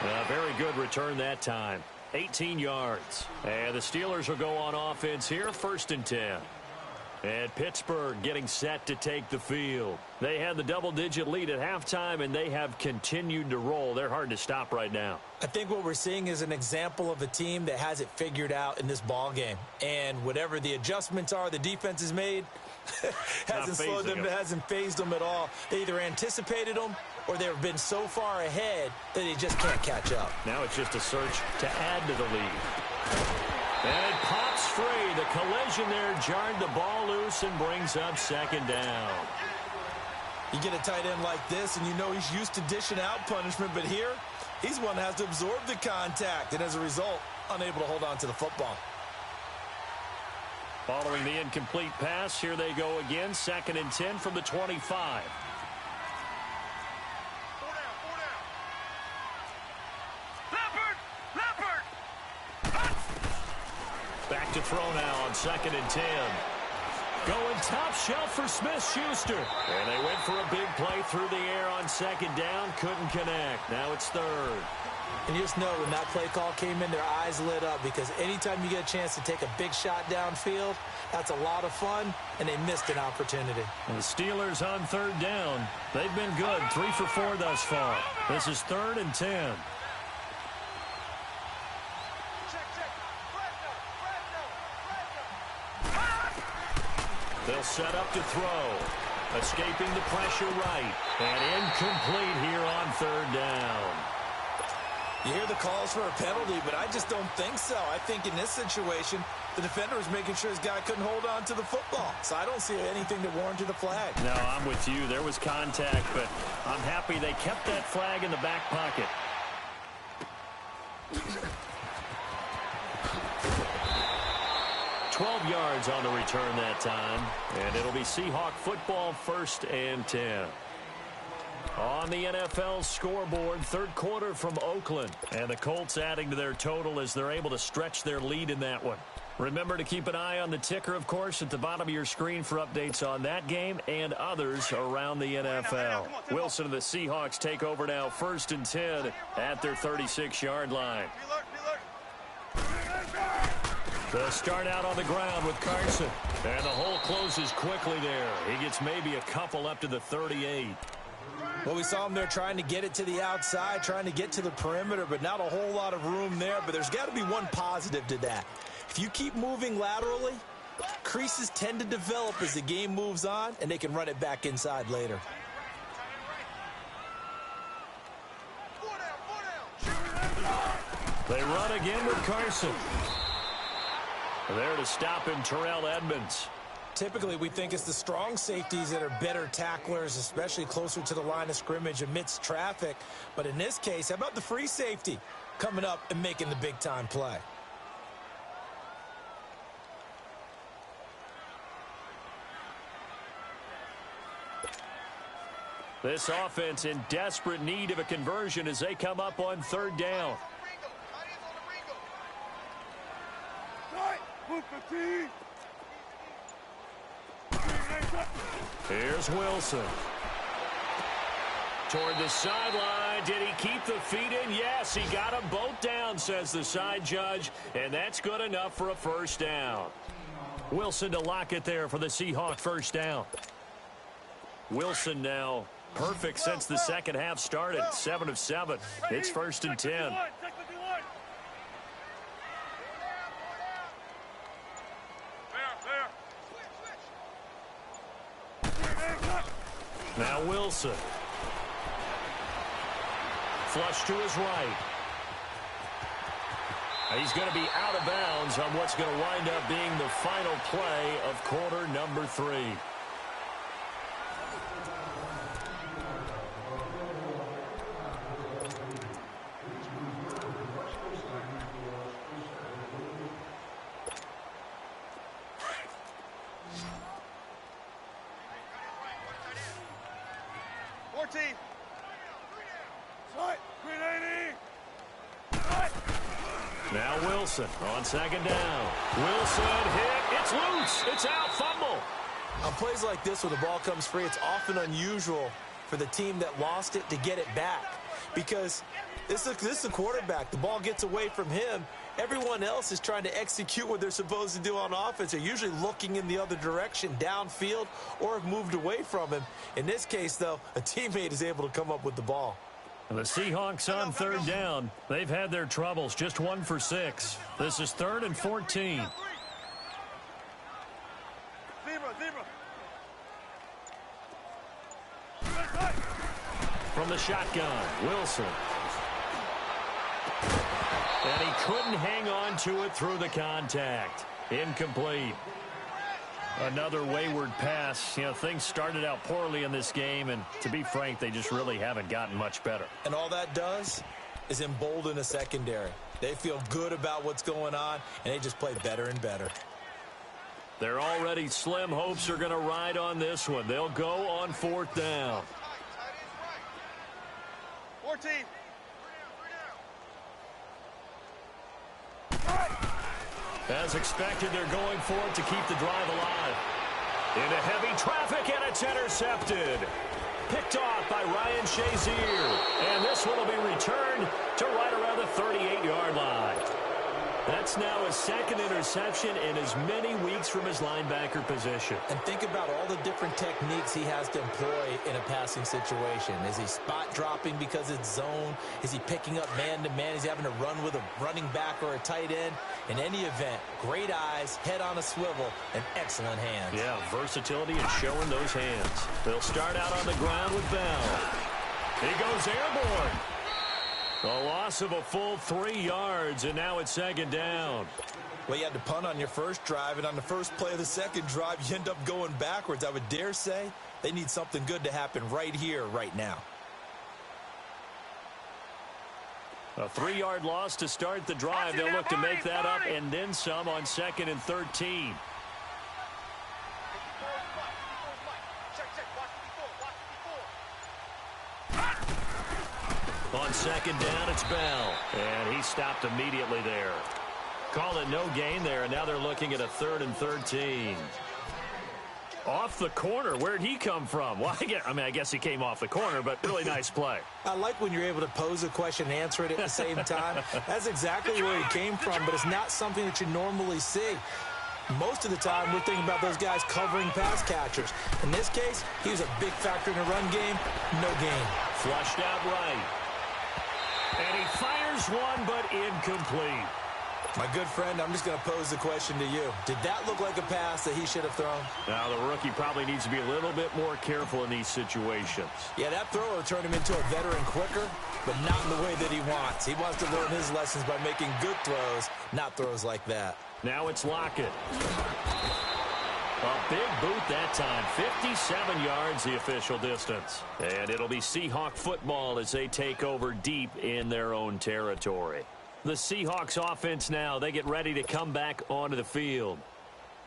A very good return that time. 18 yards. And the Steelers will go on offense here, 1st and 10. And Pittsburgh getting set to take the field. They had the double-digit lead at halftime, and they have continued to roll. They're hard to stop right now. I think what we're seeing is an example of a team that has it figured out in this ball game. And whatever the adjustments are the defense has made, hasn't slowed them, hasn't phased them at all. They either anticipated them or they've been so far ahead that they just can't catch up. Now it's just a search to add to the lead. And it pops free. The collision there jarred the ball loose and brings up 2nd down. You get a tight end like this, and you know he's used to dishing out punishment, but here, he's one that has to absorb the contact, and as a result, unable to hold on to the football. Following the incomplete pass, here they go again, 2nd and 10 from the 25. Back to throw now on 2nd and 10. Going top shelf for Smith-Schuster. And they went for a big play through the air on 2nd down. Couldn't connect. Now it's 3rd. And you just know when that play call came in, their eyes lit up, because anytime you get a chance to take a big shot downfield, that's a lot of fun, and they missed an opportunity. And the Steelers on 3rd down. They've been good, 3 for 4 thus far. This is 3rd and 10. They'll set up to throw. Escaping the pressure right. And incomplete here on 3rd down. You hear the calls for a penalty, but I just don't think so. I think in this situation, the defender was making sure his guy couldn't hold on to the football. So I don't see anything that warranted a flag. No, I'm with you. There was contact, but I'm happy they kept that flag in the back pocket. $12 yards on the return that time, and it'll be Seahawk football, 1st and 10. On the NFL scoreboard, 3rd quarter from Oakland, and the Colts adding to their total as they're able to stretch their lead in that one. Remember to keep an eye on the ticker, of course, at the bottom of your screen for updates on that game and others around the NFL. Wilson and the Seahawks take over now, 1st and 10 at their 36-yard line. They'll start out on the ground with Carson. And the hole closes quickly there. He gets maybe a couple up to the 38. Well, we saw him there trying to get it to the outside, trying to get to the perimeter, but not a whole lot of room there. But there's got to be one positive to that. If you keep moving laterally, creases tend to develop as the game moves on, and they can run it back inside later. They run again with Carson. There to stop him, Terrell Edmonds. Typically, we think it's the strong safeties that are better tacklers, especially closer to the line of scrimmage amidst traffic. But in this case, how about the free safety coming up and making the big-time play? This offense in desperate need of a conversion as they come up on 3rd down. Here's Wilson. Toward the sideline. Did he keep the feet in? Yes, he got them both down, says the side judge, and that's good enough for a 1st down. Wilson to lock it there for the Seahawk 1st down. Wilson now perfect since the second half started. 7 of 7. It's 1st and 10. Now Wilson. Flush to his right. He's going to be out of bounds on what's going to wind up being the final play of quarter number 3. Now Wilson on second down. Wilson hit. It's loose. It's out. Fumble. On plays like this, when the ball comes free, it's often unusual for the team that lost it to get it back. Because this is a quarterback. The ball gets away from him. Everyone else is trying to execute what they're supposed to do on offense. They're usually looking in the other direction, downfield, or have moved away from him. In this case, though, a teammate is able to come up with the ball. And the Seahawks on third down. They've had their troubles. Just 1 for 6. This is 3rd and 14. From the shotgun, Wilson. And he couldn't hang on to it through the contact. Incomplete. Another wayward pass. You know, things started out poorly in this game, and to be frank, they just really haven't gotten much better. And all that does is embolden a secondary. They feel good about what's going on, and they just play better and better. Their already slim hopes are going to ride on this one. They'll go on 4th down. 14. As expected, they're going for it to keep the drive alive. Into heavy traffic, and it's intercepted. Picked off by Ryan Shazier. And this one will be returned to right around the 38-yard line. That's now his 2nd interception in as many weeks from his linebacker position. And think about all the different techniques he has to employ in a passing situation. Is he spot dropping because it's zone? Is he picking up man-to-man? Is he having to run with a running back or a tight end? In any event, great eyes, head on a swivel, and excellent hands. Yeah, versatility and showing those hands. They'll start out on the ground with Bell. He goes airborne. A loss of a full 3 yards, and now it's 2nd down. Well, you had to punt on your first drive, and on the first play of the second drive, you end up going backwards. I would dare say they need something good to happen right here, right now. A 3-yard loss to start the drive. They'll look to make that up and then some on 2nd and 13. On 2nd down, it's Bell. And he stopped immediately there. Call it no gain there, and now they're looking at a 3rd and 13. Off the corner. Where'd he come from? Well, I guess he came off the corner, but really nice play. I like when you're able to pose a question and answer it at the same time. That's exactly where he came from, but it's not something that you normally see. Most of the time, we're thinking about those guys covering pass catchers. In this case, he was a big factor in the run game. No gain. Flushed out right. And he fires one, but incomplete. My good friend, I'm just going to pose the question to you. Did that look like a pass that he should have thrown? Now, the rookie probably needs to be a little bit more careful in these situations. Yeah, that throw will turn him into a veteran quicker, but not in the way that he wants. He wants to learn his lessons by making good throws, not throws like that. Now it's Lockett. A big boot that time. 57 yards the official distance. And it'll be Seahawk football as they take over deep in their own territory. The Seahawks offense now, they get ready to come back onto the field.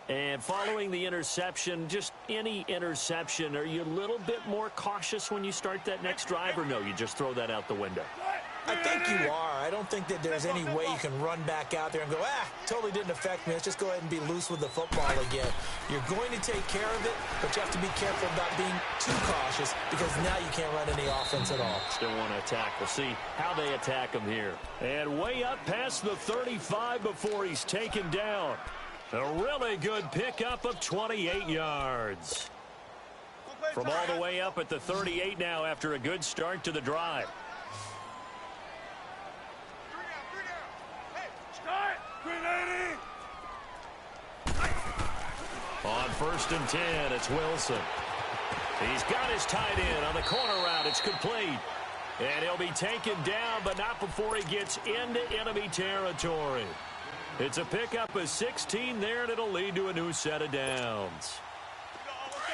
And following the interception, just any interception, are you a little bit more cautious when you start that next drive, or no, you just throw that out the window? I think you are. I don't think that there's any way you can run back out there and go, totally didn't affect me. Let's just go ahead and be loose with the football again. You're going to take care of it, but you have to be careful about being too cautious because now you can't run any offense at all. Still want to attack. We'll see how they attack him here. And way up past the 35 before he's taken down. A really good pickup of 28 yards. From all the way up at the 38 now after a good start to the drive. On 1st and 10, it's Wilson. He's got his tight end on the corner route. It's complete. And he'll be taken down, but not before he gets into enemy territory. It's a pickup of 16 there, and it'll lead to a new set of downs.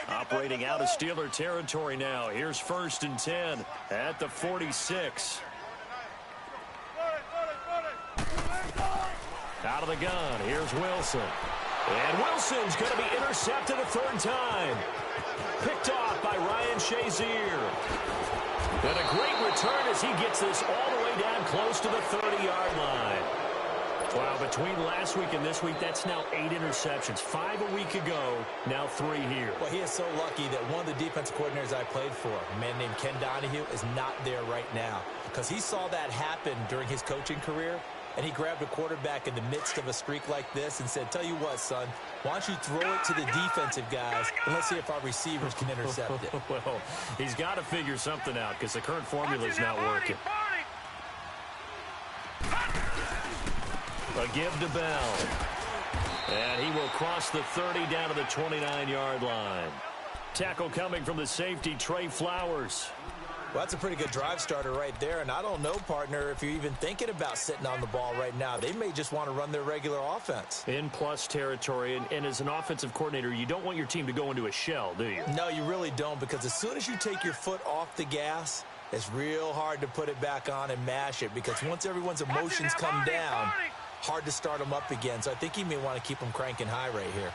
Operating out of Steeler territory now. Here's 1st and 10 at the 46. Out of the gun, here's Wilson. And Wilson's going to be intercepted a 3rd time. Picked off by Ryan Shazier. And a great return as he gets this all the way down close to the 30-yard line. Wow, between last week and this week, that's now 8 interceptions. 5 a week ago, now 3 here. Well, he is so lucky that one of the defensive coordinators I played for, a man named Ken Donahue, is not there right now. Because he saw that happen during his coaching career, and he grabbed a quarterback in the midst of a streak like this and said, tell you what, son, why don't you throw it to the defensive guys, and let's see if our receivers can intercept it. Well, he's got to figure something out because the current formula is not working. A give to Bell. And he will cross the 30 down to the 29-yard line. Tackle coming from the safety, Trey Flowers. Well, that's a pretty good drive starter right there. And I don't know, partner, if you're even thinking about sitting on the ball right now. They may just want to run their regular offense. In plus territory. And as an offensive coordinator, you don't want your team to go into a shell, do you? No, you really don't, because as soon as you take your foot off the gas, it's real hard to put it back on and mash it, because once everyone's emotions come down, hard to start them up again. So I think he may want to keep them cranking high right here.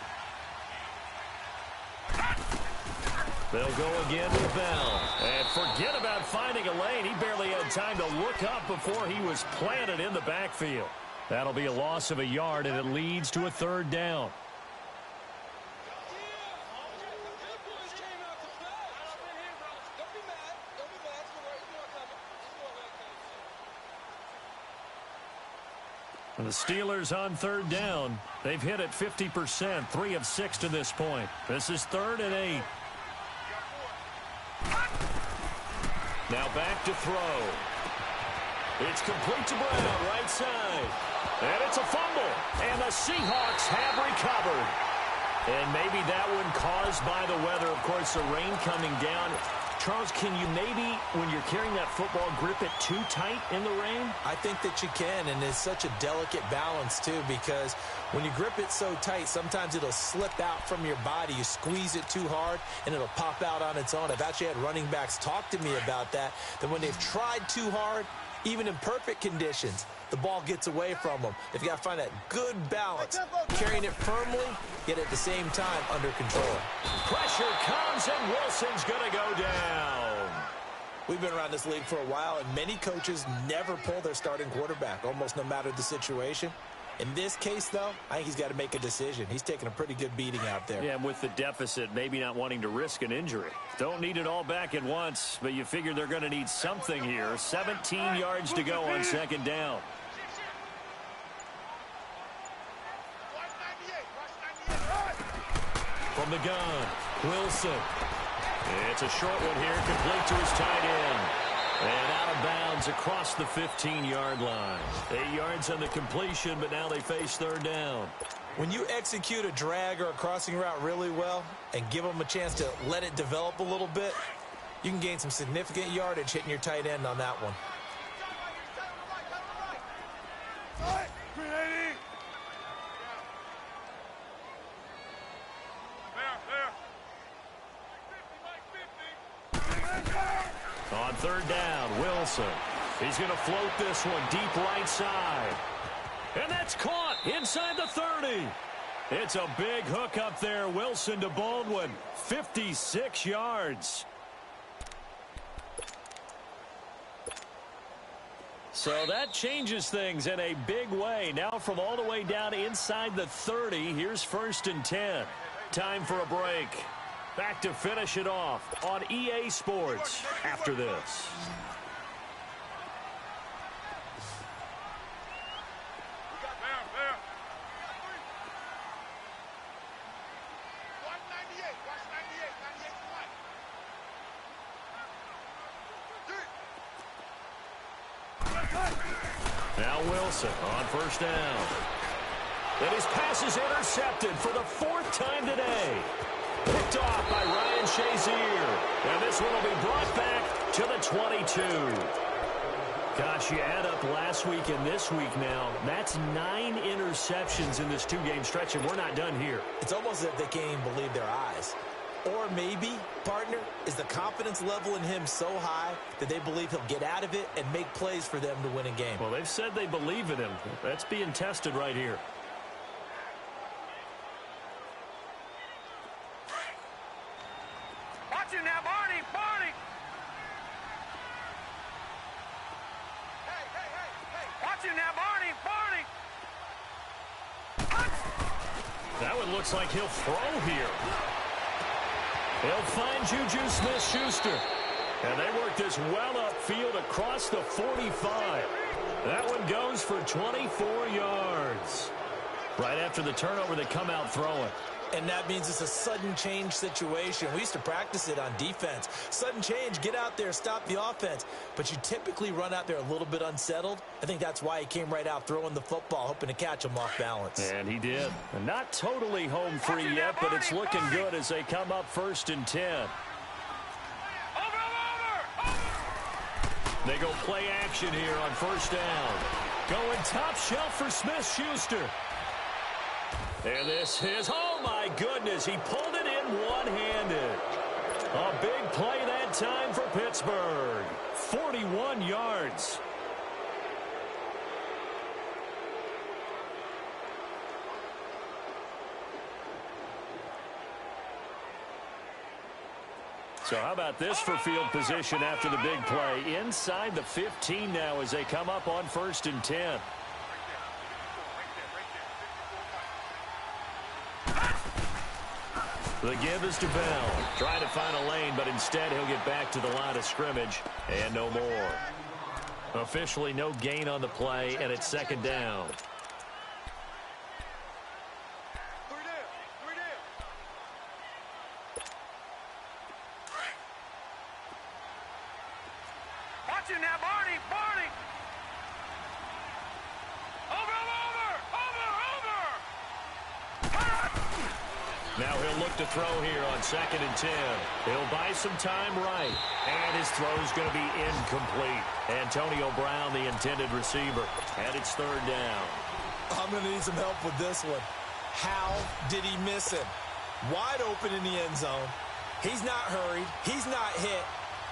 They'll go again with Bell. And forget about finding a lane. He barely had time to look up before he was planted in the backfield. That'll be a loss of a yard, and it leads to a 3rd down. And the Steelers on 3rd down. They've hit it 50%, 3 of 6 to this point. This is 3rd and 8. Now back to throw. It's complete to Brown, right side. And it's a fumble. And the Seahawks have recovered. And maybe that one caused by the weather. Of course, the rain coming down. Charles, can you maybe, when you're carrying that football, grip it too tight in the rain? I think that you can, and it's such a delicate balance, too, because when you grip it so tight, sometimes it'll slip out from your body. You squeeze it too hard, and it'll pop out on its own. I've actually had running backs talk to me about that when they've tried too hard, even in perfect conditions, the ball gets away from them. They've got to find that good balance, carrying it firmly, yet at the same time under control. Pressure comes, and Wilson's going to go down. We've been around this league for a while, and many coaches never pull their starting quarterback, almost no matter the situation. In this case, though, I think he's got to make a decision. He's taking a pretty good beating out there. Yeah, and with the deficit, maybe not wanting to risk an injury. Don't need it all back at once, but you figure they're going to need something here. 17 yards to go on 2nd down. From the gun, Wilson. It's a short one here, complete to his tight end. And out of bounds across the 15-yard line. 8 yards on the completion, but now they face 3rd down. When you execute a drag or a crossing route really well and give them a chance to let it develop a little bit, you can gain some significant yardage hitting your tight end on that one. On 3rd down, Wilson. He's going to float this one deep right side. And that's caught inside the 30. It's a big hook up there. Wilson to Baldwin. 56 yards. So that changes things in a big way. Now from all the way down inside the 30, here's 1st and 10. Time for a break. Back to finish it off on EA Sports after this. Now Wilson on 1st down. And his pass is intercepted for the 4th time today. Picked off by Ryan Shazier. this one will be brought back to the 22. Gosh, you add up last week and this week now. That's 9 interceptions in this 2-game stretch, and we're not done here. It's almost as if they can't even believe their eyes. Or maybe, partner, is the confidence level in him so high that they believe he'll get out of it and make plays for them to win a game. Well, they've said they believe in him. That's being tested right here. Watch it now, Barney! Barney! Hey! Watch it now, Barney! Barney! That one looks like he'll throw here. He'll find Juju Smith-Schuster. And they work this well upfield across the 45. That one goes for 24 yards. Right after the turnover, they come out throwing. And that means it's a sudden change situation. We used to practice it on defense. Sudden change, get out there, stop the offense. But you typically run out there a little bit unsettled. I think that's why he came right out throwing the football, hoping to catch him off balance. And he did. Not totally home free yet, but it's looking good as they come up 1st and 10. They go play action here on 1st down. Going top shelf for Smith-Schuster. And this is, oh my goodness, he pulled it in one-handed. A big play that time for Pittsburgh. 41 yards. So how about this for field position after the big play? Inside the 15 now as they come up on 1st and 10. The give is to Bell. Trying to find a lane, but instead he'll get back to the line of scrimmage. And no more. Officially no gain on the play, and it's 2nd down. Watch it now, Barney! Barney! Now he'll look to throw here on 2nd and 10. He'll buy some time right. And his throw's going to be incomplete. Antonio Brown, the intended receiver. And it's 3rd down. I'm going to need some help with this one. How did he miss him? Wide open in the end zone. He's not hurried. He's not hit.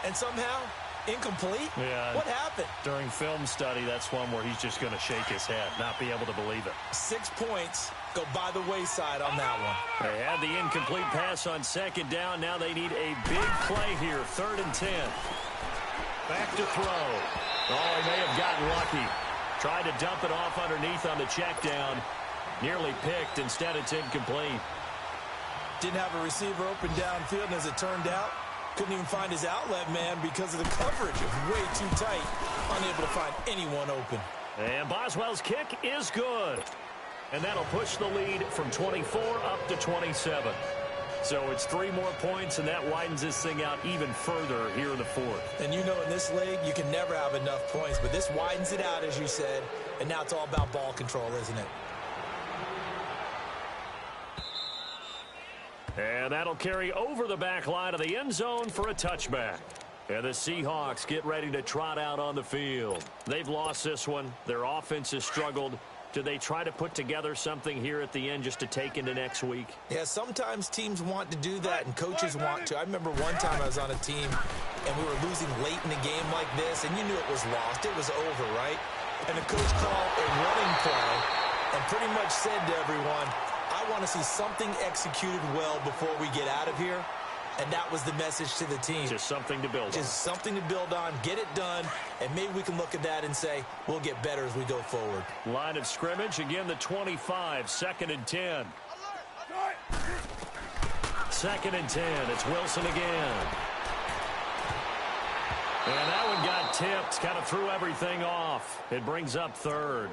And somehow, incomplete? Yeah. What happened? During film study, that's one where he's just going to shake his head, not be able to believe it. 6 points go by the wayside on that one. They had the incomplete pass on 2nd down. Now they need a big play here. 3rd and 10. Back to throw. Oh, he may have gotten lucky. Tried to dump it off underneath on the check down. Nearly picked. Instead, it's incomplete. Didn't have a receiver open downfield, and as it turned out, couldn't even find his outlet man because of the coverage. It was way too tight. Unable to find anyone open. And Boswell's kick is good. And that'll push the lead from 24 up to 27. So it's 3 more points, and that widens this thing out even further here in the 4th. And you know in this league, you can never have enough points. But this widens it out, as you said. And now it's all about ball control, isn't it? And that'll carry over the back line of the end zone for a touchback. And the Seahawks get ready to trot out on the field. They've lost this one. Their offense has struggled. Do they try to put together something here at the end just to take into next week? Yeah, sometimes teams want to do that, and coaches want to. I remember one time I was on a team, and we were losing late in a game like this, and you knew it was lost. It was over, right? And the coach called a running play and pretty much said to everyone, I want to see something executed well before we get out of here. And that was the message to the team. Just something to build on. Just something to build on, get it done, and maybe we can look at that and say, we'll get better as we go forward. Line of scrimmage, again the 25, 2nd and 10. 2nd and 10, it's Wilson again. And that one got tipped, kind of threw everything off. It brings up 3rd.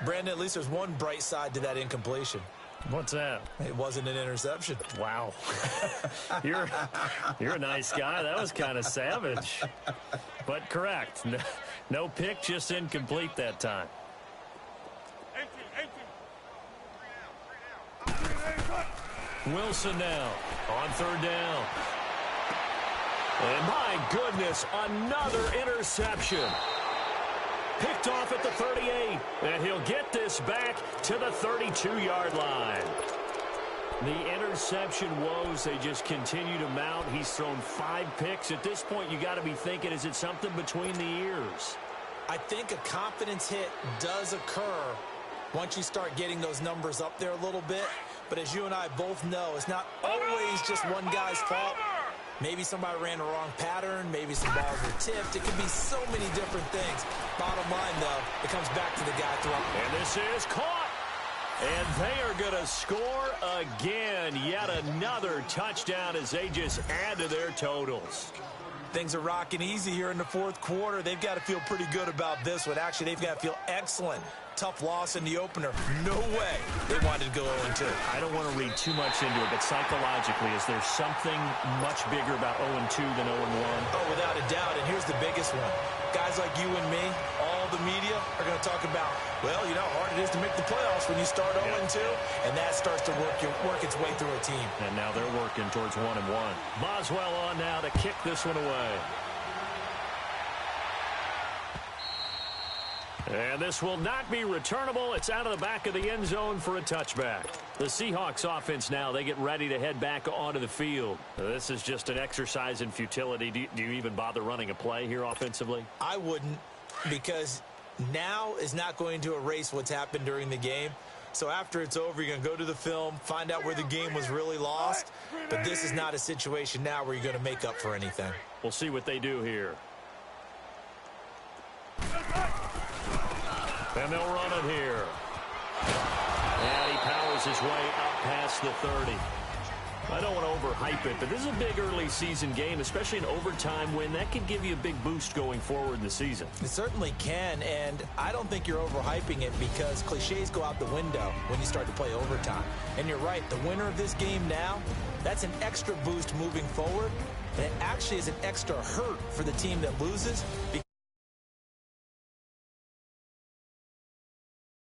Brandon, at least there's one bright side to that incompletion. What's that? It wasn't an interception. Wow. You're a nice guy. That was kind of savage. But correct. No pick, just incomplete that time. 18. Wilson now on 3rd down. And my goodness, another interception. Picked off at the 38, and he'll get this back to the 32-yard line. The interception woes, they just continue to mount. He's thrown 5 picks. At this point, you got to be thinking, is it something between the ears? I think a confidence hit does occur once you start getting those numbers up there a little bit. But as you and I both know, it's not always just one guy's fault. Maybe somebody ran the wrong pattern. Maybe some balls were tipped. It could be so many different things. Bottom line, though, it comes back to the guy throwing. And this is caught. And they are going to score again. Yet another touchdown as they just add to their totals. Things are rocking easy here in the fourth quarter. They've got to feel pretty good about this one. Actually, they've got to feel excellent. Tough loss in the opener. No way they wanted to go 0-2. I don't want to read too much into it, but psychologically, is there something much bigger about 0-2 than 0-1? Oh, without a doubt, and here's the biggest one. Guys like you and me, all the media, are going to talk about, well, you know how hard it is to make the playoffs when you start 0-2, and that starts to work its way through a team. And now they're working towards 1-1. Boswell on now to kick this one away. And this will not be returnable. It's out of the back of the end zone for a touchback. The Seahawks offense now, they get ready to head back onto the field. This is just an exercise in futility. Do you even bother running a play here offensively? I wouldn't, because now is not going to erase what's happened during the game. So after it's over, you're going to go to the film, find out where the game was really lost. But this is not a situation now where you're going to make up for anything. We'll see what they do here. And they'll run it here. And he powers his way up past the 30. I don't want to overhype it, but this is a big early season game, especially an overtime win. That could give you a big boost going forward in the season. It certainly can, and I don't think you're overhyping it because cliches go out the window when you start to play overtime. And you're right, the winner of this game now, that's an extra boost moving forward, and it actually is an extra hurt for the team that loses.